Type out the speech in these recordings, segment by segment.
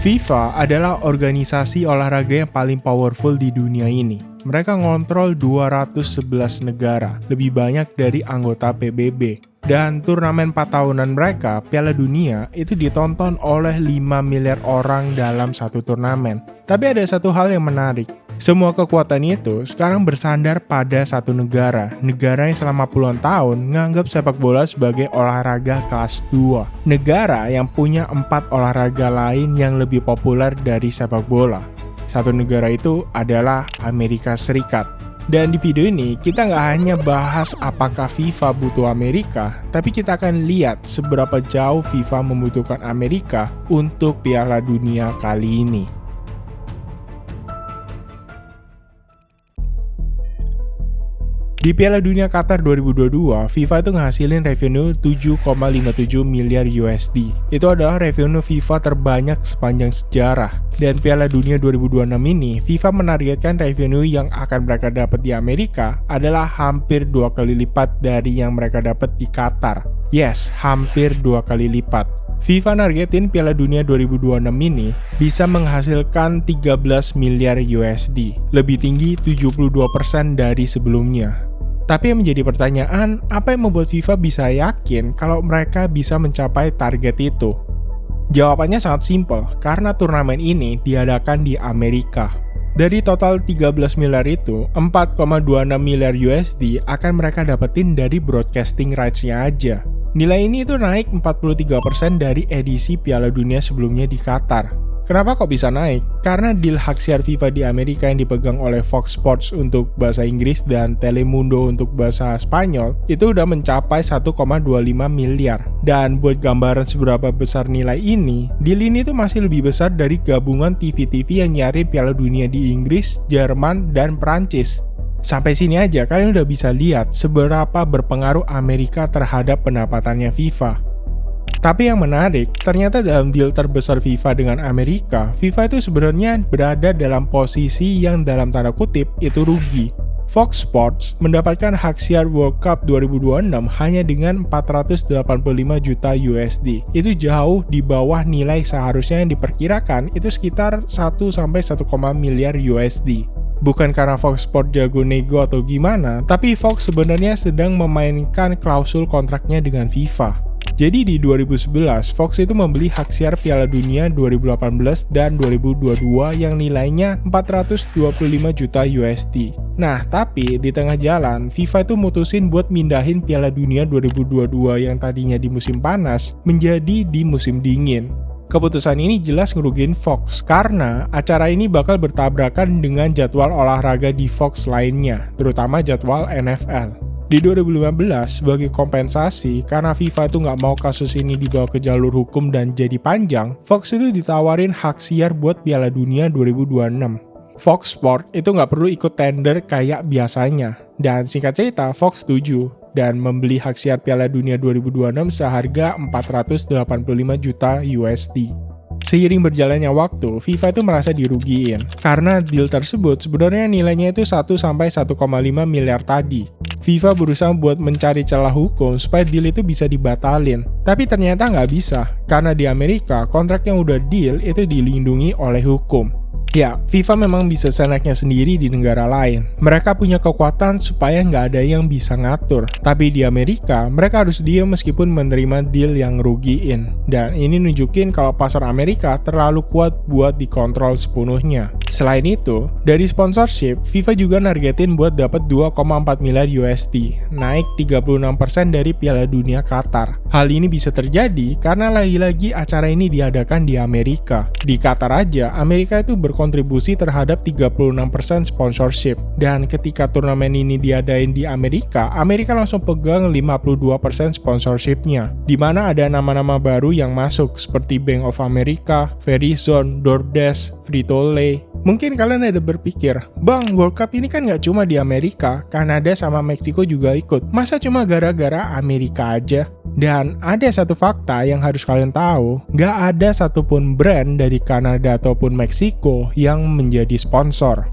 FIFA adalah organisasi olahraga yang paling powerful di dunia ini. Mereka ngontrol 211 negara, lebih banyak dari anggota PBB. Dan turnamen 4 tahunan mereka, Piala Dunia, itu ditonton oleh 5 miliar orang dalam satu turnamen. Tapi ada satu hal yang menarik. Semua kekuatan itu sekarang bersandar pada satu negara yang selama puluhan tahun menganggap sepak bola sebagai olahraga kelas 2. Negara yang punya 4 olahraga lain yang lebih populer dari sepak bola. Satu negara itu adalah Amerika Serikat. Dan di video ini kita nggak hanya bahas apakah FIFA butuh Amerika, tapi kita akan lihat seberapa jauh FIFA membutuhkan Amerika untuk Piala Dunia kali ini. Di Piala Dunia Qatar 2022, FIFA itu ngehasilin revenue 7,57 miliar USD. Itu adalah revenue FIFA terbanyak sepanjang sejarah. Dan Piala Dunia 2026 ini, FIFA menargetkan revenue yang akan mereka dapat di Amerika adalah hampir 2 kali lipat dari yang mereka dapat di Qatar. Yes, hampir 2 kali lipat. FIFA nargetin Piala Dunia 2026 ini bisa menghasilkan 13 miliar USD, lebih tinggi 72% dari sebelumnya. Tapi yang menjadi pertanyaan, apa yang membuat FIFA bisa yakin kalau mereka bisa mencapai target itu? Jawabannya sangat simpel, karena turnamen ini diadakan di Amerika. Dari total 13 miliar itu, 4,26 miliar USD akan mereka dapetin dari broadcasting rights-nya aja. Nilai ini itu naik 43% dari edisi Piala Dunia sebelumnya di Qatar. Kenapa kok bisa naik? Karena deal hak siar FIFA di Amerika yang dipegang oleh Fox Sports untuk bahasa Inggris dan Telemundo untuk bahasa Spanyol itu udah mencapai 1,25 miliar. Dan buat gambaran seberapa besar nilai ini, deal ini tuh masih lebih besar dari gabungan TV-TV yang nyarin Piala Dunia di Inggris, Jerman, dan Prancis. Sampai sini aja kalian udah bisa lihat seberapa berpengaruh Amerika terhadap pendapatannya FIFA. Tapi yang menarik, ternyata dalam deal terbesar FIFA dengan Amerika, FIFA itu sebenarnya berada dalam posisi yang dalam tanda kutip itu rugi. Fox Sports mendapatkan hak siar World Cup 2026 hanya dengan 485 juta USD. Itu jauh di bawah nilai seharusnya yang diperkirakan itu sekitar 1-1,5 miliar USD. Bukan karena Fox Sports jago nego atau gimana, tapi Fox sebenarnya sedang memainkan klausul kontraknya dengan FIFA. Jadi di 2011, Fox itu membeli hak siar Piala Dunia 2018 dan 2022 yang nilainya 425 juta USD. Nah, tapi di tengah jalan, FIFA itu mutusin buat mindahin Piala Dunia 2022 yang tadinya di musim panas menjadi di musim dingin. Keputusan ini jelas ngerugiin Fox, karena acara ini bakal bertabrakan dengan jadwal olahraga di Fox lainnya, terutama jadwal NFL. Di 2015, sebagai kompensasi karena FIFA itu nggak mau kasus ini dibawa ke jalur hukum dan jadi panjang, Fox itu ditawarin hak siar buat Piala Dunia 2026. Fox Sport itu nggak perlu ikut tender kayak biasanya. Dan singkat cerita, Fox setuju dan membeli hak siar Piala Dunia 2026 seharga 485 juta USD. Seiring berjalannya waktu, FIFA itu merasa dirugiin karena deal tersebut sebenarnya nilainya itu 1-1,5 miliar tadi. FIFA berusaha buat mencari celah hukum supaya deal itu bisa dibatalin. Tapi ternyata nggak bisa, karena di Amerika kontrak yang udah deal itu dilindungi oleh hukum. Ya, FIFA memang bisa seenaknya sendiri di negara lain. Mereka punya kekuatan supaya nggak ada yang bisa ngatur. Tapi di Amerika, mereka harus diam meskipun menerima deal yang ngerugiin. Dan ini nunjukin kalau pasar Amerika terlalu kuat buat dikontrol sepenuhnya. Selain itu, dari sponsorship, FIFA juga nargetin buat dapat 2,4 miliar USD, naik 36% dari Piala Dunia Qatar. Hal ini bisa terjadi karena lagi-lagi acara ini diadakan di Amerika. Di Qatar aja, Amerika itu berkontribusi terhadap 36% sponsorship. Dan ketika turnamen ini diadain di Amerika, Amerika langsung pegang 52% sponsorshipnya, di mana ada nama-nama baru yang masuk seperti Bank of America, Verizon, DoorDash, Frito-Lay. Mungkin kalian ada berpikir, Bang, World Cup ini kan nggak cuma di Amerika, Kanada sama Meksiko juga ikut. Masa cuma gara-gara Amerika aja? Dan ada satu fakta yang harus kalian tahu, nggak ada satupun brand dari Kanada ataupun Meksiko yang menjadi sponsor.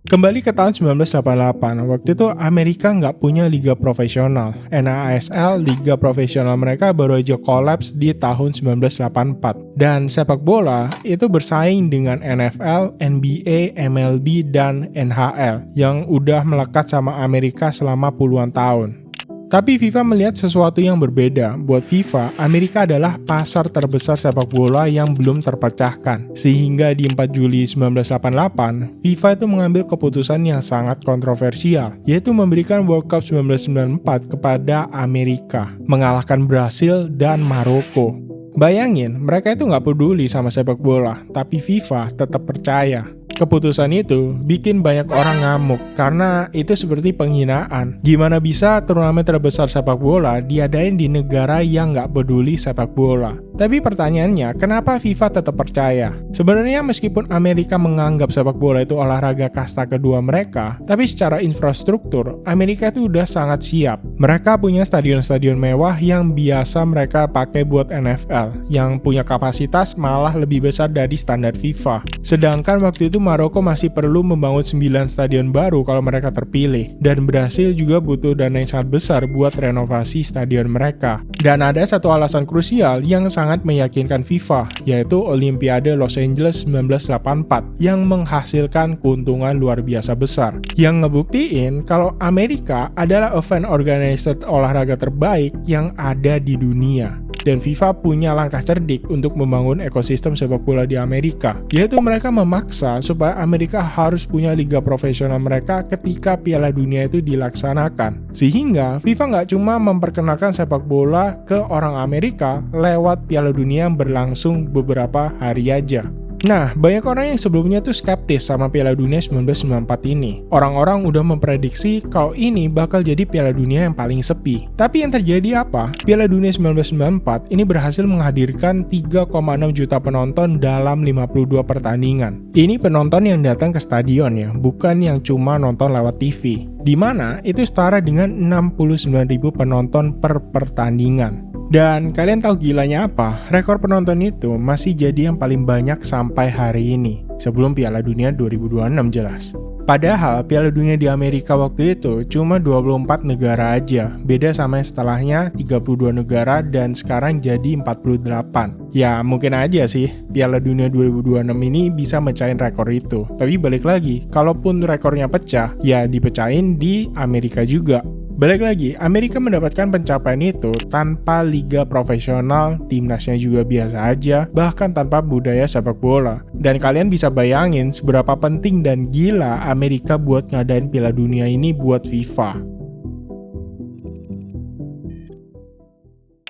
Kembali ke tahun 1988, waktu itu Amerika nggak punya liga profesional. NASL, liga profesional mereka baru aja kolaps di tahun 1984. Dan sepak bola itu bersaing dengan NFL, NBA, MLB, dan NHL yang udah melekat sama Amerika selama puluhan tahun. Tapi FIFA melihat sesuatu yang berbeda. Buat FIFA, Amerika adalah pasar terbesar sepak bola yang belum terpecahkan. Sehingga di 4 Juli 1988, FIFA itu mengambil keputusan yang sangat kontroversial, yaitu memberikan World Cup 1994 kepada Amerika, mengalahkan Brasil dan Maroko. Bayangin, mereka itu nggak peduli sama sepak bola, tapi FIFA tetap percaya. Keputusan itu bikin banyak orang ngamuk karena itu seperti penghinaan. Gimana bisa turnamen terbesar sepak bola diadain di negara yang nggak peduli sepak bola? Tapi pertanyaannya, kenapa FIFA tetap percaya? Sebenarnya meskipun Amerika menganggap sepak bola itu olahraga kasta kedua mereka, tapi secara infrastruktur, Amerika itu udah sangat siap. Mereka punya stadion-stadion mewah yang biasa mereka pakai buat NFL, yang punya kapasitas malah lebih besar dari standar FIFA. Sedangkan waktu itu Maroko masih perlu membangun 9 stadion baru kalau mereka terpilih. Dan Brasil juga butuh dana yang sangat besar buat renovasi stadion mereka. Dan ada satu alasan krusial yang sangat meyakinkan FIFA, yaitu Olimpiade Los Angeles 1984 yang menghasilkan keuntungan luar biasa besar. Yang ngebuktiin kalau Amerika adalah event organizer olahraga terbaik yang ada di dunia. Dan FIFA punya langkah cerdik untuk membangun ekosistem sepak bola di Amerika, yaitu mereka memaksa supaya Amerika harus punya liga profesional mereka ketika Piala Dunia itu dilaksanakan. Sehingga FIFA nggak cuma memperkenalkan sepak bola ke orang Amerika lewat Piala Dunia yang berlangsung beberapa hari aja. Nah, banyak orang yang sebelumnya tuh skeptis sama Piala Dunia 1994 ini. Orang-orang udah memprediksi kalau ini bakal jadi Piala Dunia yang paling sepi. Tapi yang terjadi apa? Piala Dunia 1994 ini berhasil menghadirkan 3,6 juta penonton dalam 52 pertandingan. Ini penonton yang datang ke stadion ya, bukan yang cuma nonton lewat TV. Di mana itu setara dengan 69.000 penonton per pertandingan. Dan kalian tahu gilanya apa? Rekor penonton itu masih jadi yang paling banyak sampai hari ini, sebelum Piala Dunia 2026 jelas. Padahal Piala Dunia di Amerika waktu itu cuma 24 negara aja, beda sama yang setelahnya 32 negara dan sekarang jadi 48. Ya mungkin aja sih Piala Dunia 2026 ini bisa mecahin rekor itu. Tapi balik lagi, kalaupun rekornya pecah, ya dipecahin di Amerika juga. Balik lagi, Amerika mendapatkan pencapaian itu tanpa liga profesional, timnasnya juga biasa aja, bahkan tanpa budaya sepak bola. Dan kalian bisa bayangin seberapa penting dan gila Amerika buat ngadain Piala Dunia ini buat FIFA.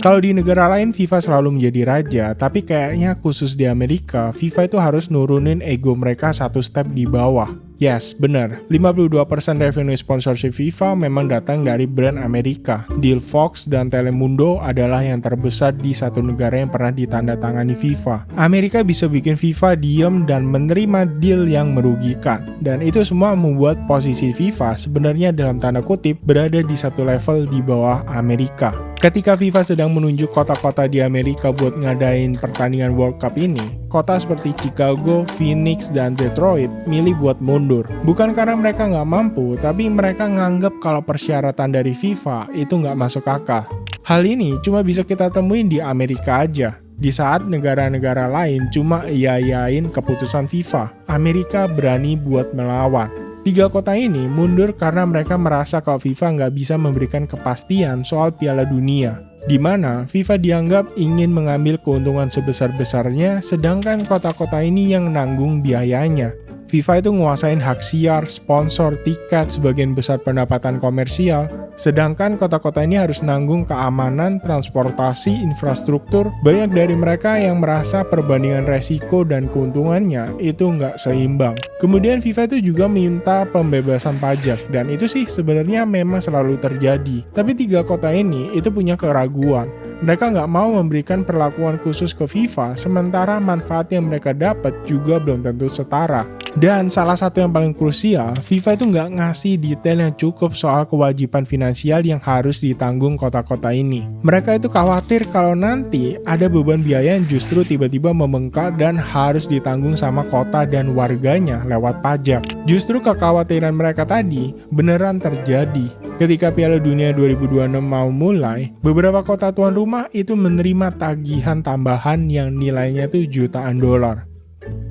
Kalau di negara lain FIFA selalu menjadi raja, tapi kayaknya khusus di Amerika, FIFA itu harus nurunin ego mereka satu step di bawah. Yes, benar. 52% revenue sponsorship FIFA memang datang dari brand Amerika. Deal Fox dan Telemundo adalah yang terbesar di satu negara yang pernah ditandatangani FIFA. Amerika bisa bikin FIFA diem dan menerima deal yang merugikan. Dan itu semua membuat posisi FIFA sebenarnya dalam tanda kutip berada di satu level di bawah Amerika. Ketika FIFA sedang menunjuk kota-kota di Amerika buat ngadain pertandingan World Cup ini, kota seperti Chicago, Phoenix, dan Detroit milih buat mundur. Bukan karena mereka nggak mampu, tapi mereka nganggep kalau persyaratan dari FIFA itu nggak masuk akal. Hal ini cuma bisa kita temuin di Amerika aja. Di saat negara-negara lain cuma iya-iyain keputusan FIFA, Amerika berani buat melawan. 3 kota ini mundur karena mereka merasa kalau FIFA nggak bisa memberikan kepastian soal Piala Dunia, di mana FIFA dianggap ingin mengambil keuntungan sebesar-besarnya, sedangkan kota-kota ini yang nanggung biayanya. FIFA itu nguasain hak siar, sponsor, tiket, sebagian besar pendapatan komersial, sedangkan kota-kota ini harus nanggung keamanan, transportasi, infrastruktur. Banyak dari mereka yang merasa perbandingan resiko dan keuntungannya itu nggak seimbang. Kemudian FIFA itu juga minta pembebasan pajak, dan itu sih sebenarnya memang selalu terjadi. Tapi 3 kota ini itu punya keraguan. Mereka nggak mau memberikan perlakuan khusus ke FIFA, sementara manfaat yang mereka dapat juga belum tentu setara. Dan salah satu yang paling krusial, FIFA itu nggak ngasih detail yang cukup soal kewajiban finansial yang harus ditanggung kota-kota ini. Mereka itu khawatir kalau nanti ada beban biaya yang justru tiba-tiba membengkak dan harus ditanggung sama kota dan warganya lewat pajak. Justru kekhawatiran mereka tadi beneran terjadi. Ketika Piala Dunia 2026 mau mulai, beberapa kota tuan rumah itu menerima tagihan tambahan yang nilainya tuh jutaan dolar.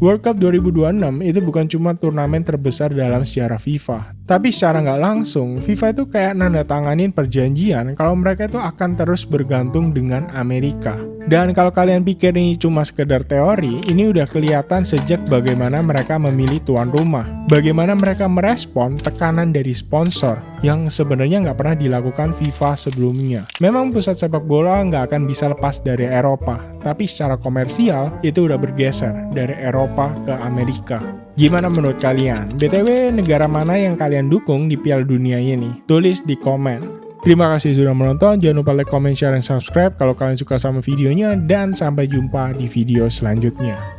World Cup 2026 itu bukan cuma turnamen terbesar dalam sejarah FIFA, tapi secara nggak langsung, FIFA itu kayak nandatanganin perjanjian kalau mereka itu akan terus bergantung dengan Amerika. Dan kalau kalian pikir ini cuma sekedar teori, ini udah kelihatan sejak bagaimana mereka memilih tuan rumah. Bagaimana mereka merespon tekanan dari sponsor yang sebenarnya nggak pernah dilakukan FIFA sebelumnya. Memang pusat sepak bola nggak akan bisa lepas dari Eropa, tapi secara komersial itu udah bergeser dari Eropa ke Amerika. Gimana menurut kalian? BTW, negara mana yang kalian dukung di Piala Dunia ini? Tulis di komen. Terima kasih sudah menonton, jangan lupa like, comment, share, dan subscribe kalau kalian suka sama videonya, dan sampai jumpa di video selanjutnya.